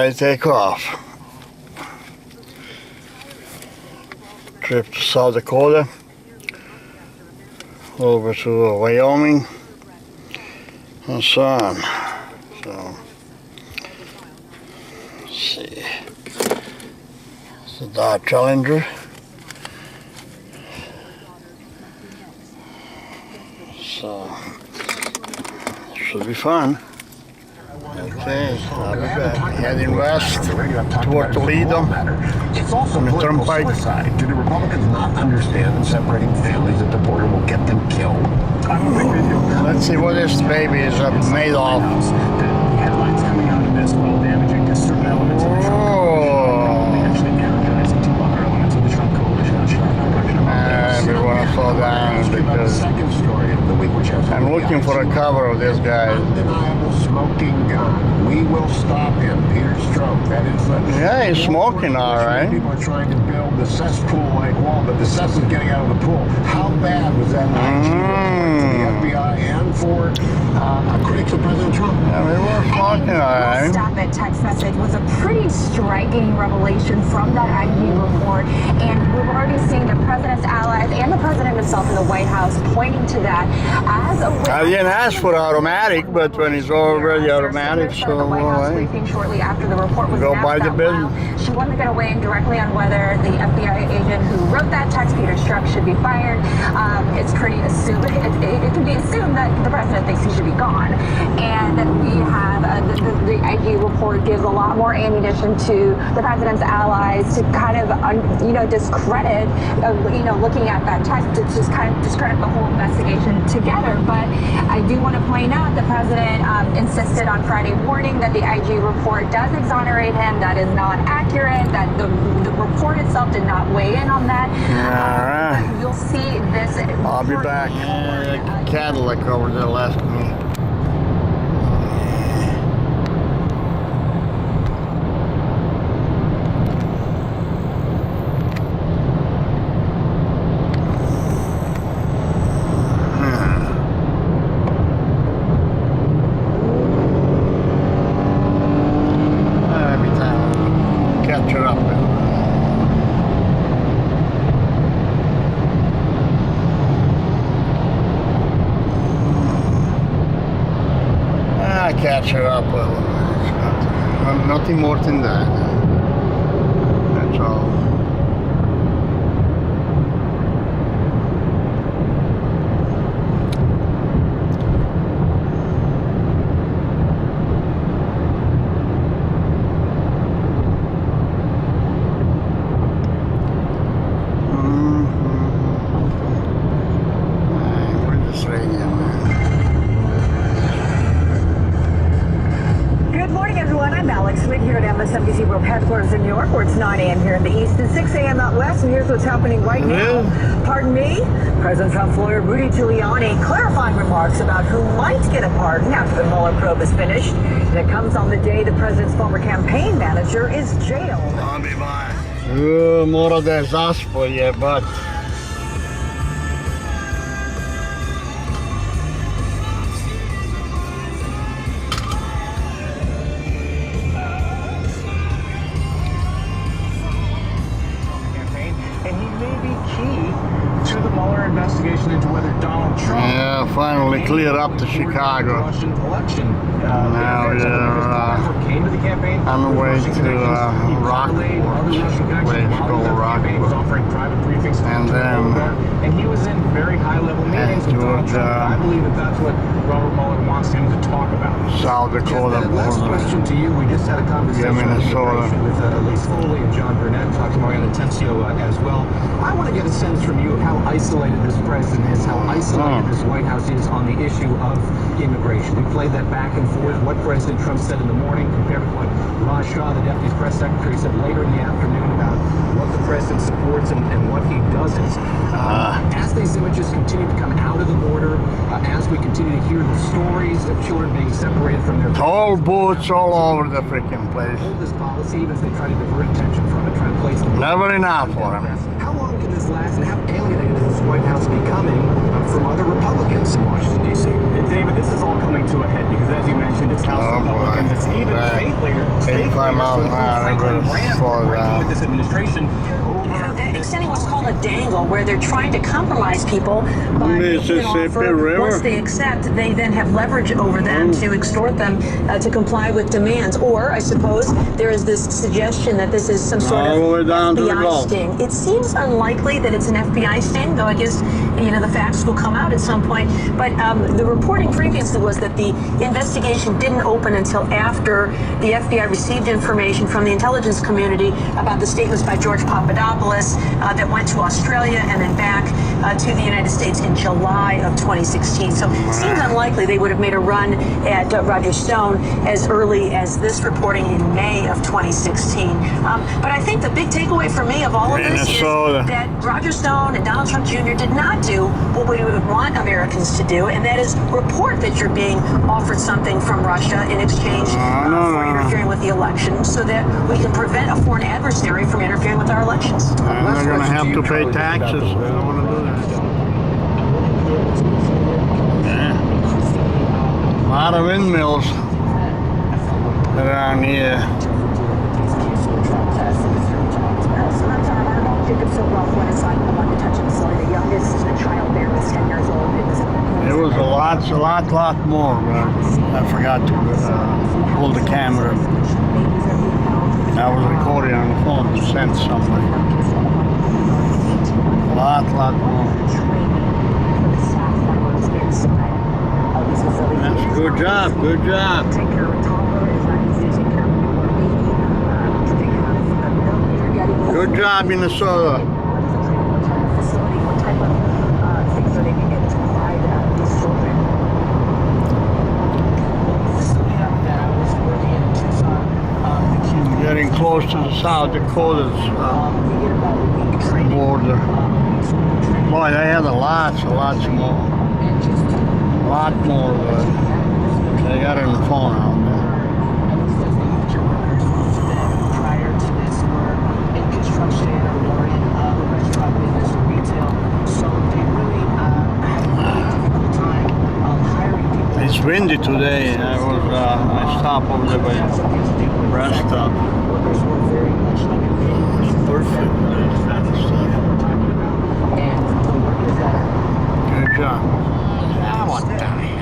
ready to take off. Trip to South Dakota, over to Wyoming, and so on. So, let's see. It's a Dodge Challenger. So, should be fun. Okay, I'll be back. Heading west toward Toledo. It's also on the political turnpike. suicide. Do the Republicans not understand that separating families at the border will get them killed? Let's see what this baby is made of. The headlines coming out of this, while damaging to certain elements of the Trump coalition, actually energizing two other elements of the Trump coalition. We want to slow down because Second story of the week, which has I'm looking for a cover of this guy. undeniable smoking gun. We will stop him. Peter Strzok. That is the Yeah, he's smoking all right. People are trying to build the cesspool-like wall, but the cess is getting out of the pool. How bad was that IG report to the FBI and for critics of President Trump? Yeah, we were smoking all right. Stop it text message was a pretty striking revelation from that IG report, and we've already seen the president's allies and the president himself in the White House pointing to that as a I didn't ask for automatic, but when it's already automatic, so the White House briefing shortly after the report was go announced by the that business. while she wanted to get away directly on whether the FBI agent who wrote that text, Peter Strzok, should be fired. It's pretty assumed. It can be assumed that the president thinks he should be gone, and we have the IG report gives a lot more ammunition to the president's allies to kind of discredit looking at that text, to just kind of discredit the whole investigation together. But I do want to point out the president insisted on Friday morning that the IG report does exonerate him. That is not accurate. That the report itself did not weigh in on that. You'll see this. I'll be back. Cadillac over there left me. Catch her up, well, nothing more than that. That's all. Where's this radio, man? Here at MSNBC World Headquarters in New York, where it's 9 a.m. here in the East and 6 a.m. out west. And here's what's happening right now. Pardon me? President Trump's lawyer, Rudy Giuliani, clarifying remarks about who might get a pardon after the Mueller probe is finished. And it comes on the day the president's former campaign manager is jailed. I'll be back. Mora de zaspo je, but... Investigation into whether Donald Trump finally cleared up to Chicago. Russian election. Now came to the campaign on the way to Rockport, offering private briefings, and then and he was in very high-level meetings with Donald Trump. I believe that's what Robert Mueller wants him to talk about. South Dakota last question to you. We just had a conversation Minnesota with Elise Foley and John Burnett, talking about Mariana Tencio as well. I want to get a sense from you of how isolated this president is, how isolated this White House is on the issue of immigration. We played that back and forth, what President Trump said in the morning compared to what Raj Shah, the deputy press secretary, said later in the afternoon about what the president supports and what he doesn't. As these images continue to come out of the border, as we continue to hear the stories of children being separated from their toll booths all over the freaking place. Hold this policy, even as they try to divert attention from it, try to place them. Never enough for him. How long can this last, and how alienated is this White House becoming from other Republicans in Washington, D.C.? David, this is all coming to a head because, as you mentioned, it's House Republicans. It's even state leaders. 85 miles an hour, working with this administration. Extending what's called a dangle, where they're trying to compromise people by making an offer. Once they accept, they then have leverage over them to extort them to comply with demands. Or, I suppose, there is this suggestion that this is some sort of FBI sting. It seems unlikely that it's an FBI sting, though I guess, you know, the facts will come out at some point. But the reporting previously was that the investigation didn't open until after the FBI received information from the intelligence community about the statements by George Papadopoulos that went to Australia and then back to the United States in July of 2016. So it seems unlikely they would have made a run at Roger Stone as early as this reporting in May of 2016. But I think the big takeaway for me of all of this is that Roger Stone and Donald Trump Jr. did not do what we would want Americans to do, and that is report that you're being offered something from Russia in exchange for interfering with the election, so that we can prevent a foreign adversary from interfering with our elections. And they're going to have to pay taxes. They don't want to do that. Yeah. A lot of windmills around here. It was a lot more. I forgot to hold the camera. I was recording on the phone to send somebody. A lot more. That's good job. Good job, Minnesota. Getting close to the South Dakota's border. Boy, they had lots more. A lot more. They got it on the phone out there. Prior to this, were in construction or were in restaurant business or retail, so they really had a difficult time hiring people. It's windy today. I stopped over there by the rest stop. It's perfect. Good job.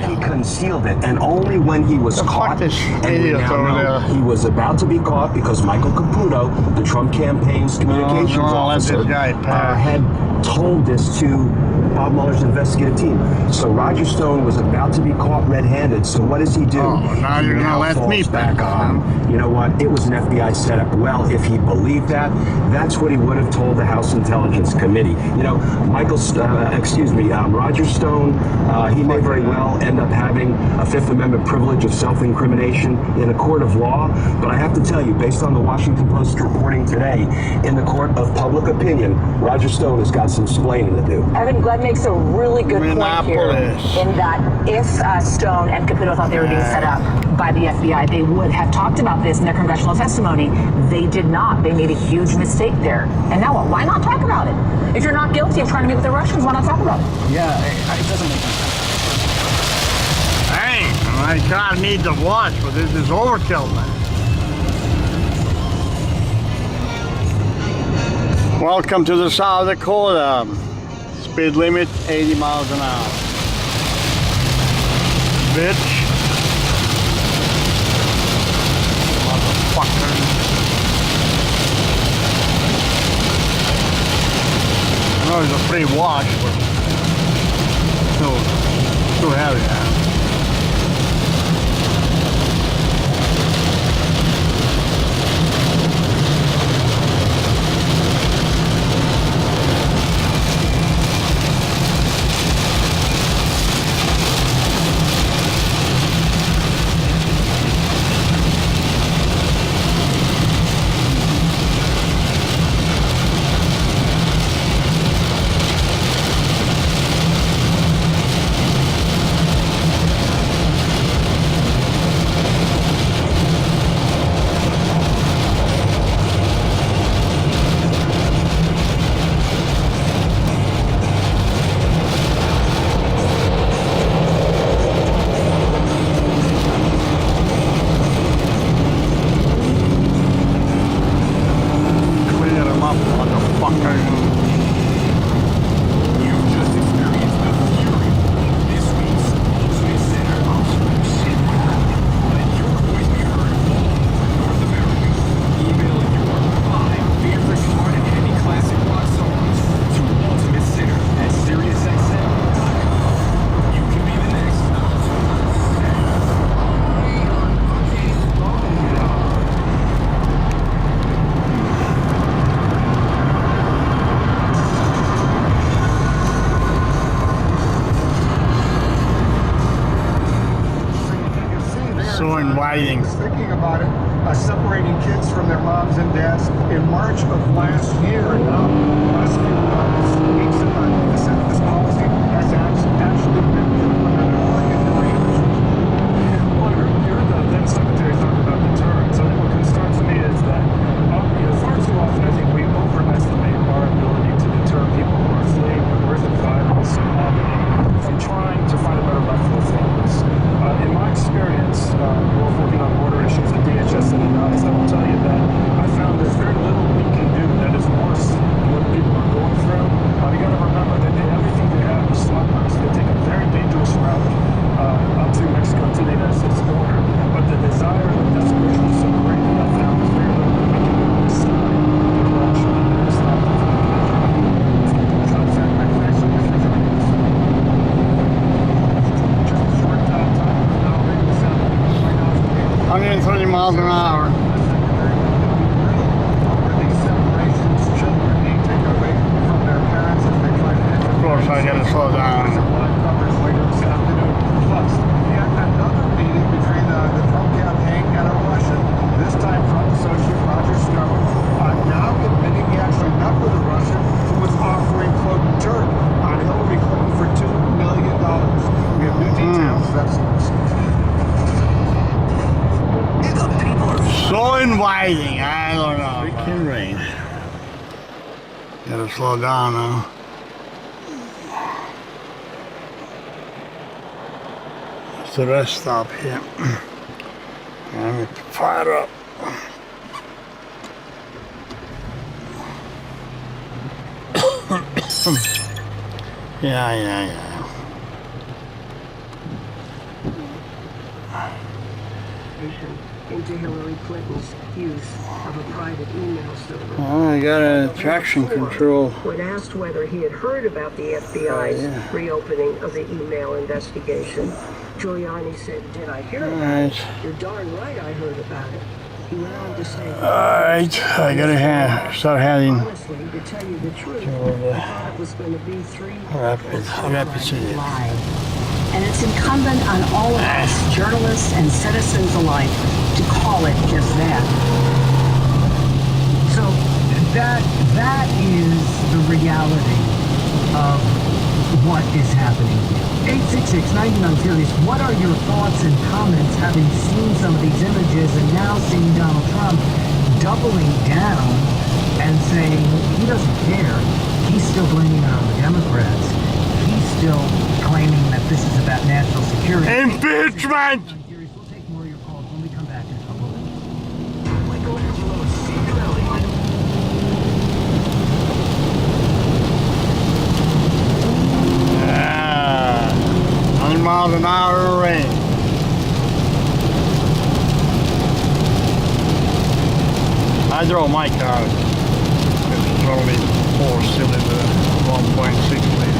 He concealed it, and only when he was caught, and we now know he was about to be caught because Michael Caputo, the Trump campaign's communications officer, had told this to Bob Mueller's investigative team. So Roger Stone was about to be caught red-handed. So what does he do? Now you're gonna let me back on. You know what? It was an FBI setup. Well, if he believed that, that's what he would have told the House Intelligence Committee. You know, Roger Stone, he may very well end up having a Fifth Amendment privilege of self-incrimination in a court of law. But I have to tell you, based on the Washington Post reporting today, in the court of public opinion, Roger Stone has got some splaining to do. Evan, Glenn makes a really good point here in that if Stone and Caputo thought they were being set up by the FBI, they would have talked about this in their congressional testimony. They did not. They made a huge mistake there. And now what? Why not talk about it? If you're not guilty of trying to meet with the Russians, why not talk about it? Yeah, it doesn't make sense. Hey, my car needs a wash, but this is overkill, man. Welcome to the South Dakota. Speed limit 80 miles an hour. Bitch. Motherfucker. I know it's a free wash, but too heavy, man. so inviting. Thinking about it, separating kids from their moms and dads in March of last year. And now, last few weeks, this policy has actually been implemented in the range. Well, you heard the then Secretary talk about deterrence. I think what concerns me is that far too often I think we overestimate our ability to deter people who are fleeing wars and violence and poverty from trying to find a better life for their families. In my experience, both working on border issues at DHS and ICE, I will tell you that I found there's very little we can do that is worse than what people are going through. You got to remember, they did everything they have with smugglers. They take a very dangerous route up to Mexico to the United States border. But the desire and the desperation is so great that I found there's very little we can do on this side to actually stop them from John Sack, my thanks so much for joining us. Just a short time now, maybe 130 miles an hour. Of course, I gotta slow down. Another meeting between the Trump campaign and a Russian, this time Trump associate Roger Stone, now admitting he actually met with a Russian who was offering, quote, dirt on Hillary Clinton for $2 million. We have new details. That's So inviting. I don't know. It can rain. Gotta slow down now. It's the rest stop here. Let me fire up. Yeah. Into Hillary Clinton's use of a private email server. Oh, I got a traction control. When asked whether he had heard about the FBI's reopening of the email investigation, Giuliani said, "Did I hear about it? You're darn right I heard about it." He went on to say, Alright, I gotta start heading honestly, to tell you the truth, I thought it was going to be 3 Rapid City. And it's incumbent on all of us, journalists and citizens alike, to call it just that. So that is the reality of what is happening here. 866-99-Furious, what are your thoughts and comments having seen some of these images and now seeing Donald Trump doubling down and saying he doesn't care, he's still blaming it on the Democrats, he's still claiming that this is about national security. Impeachment! We'll take more of your calls when we come back in a couple of minutes. Yeah, 100 miles an hour rain. I drove my car. It's only 4-cylinder, 1.6 liter.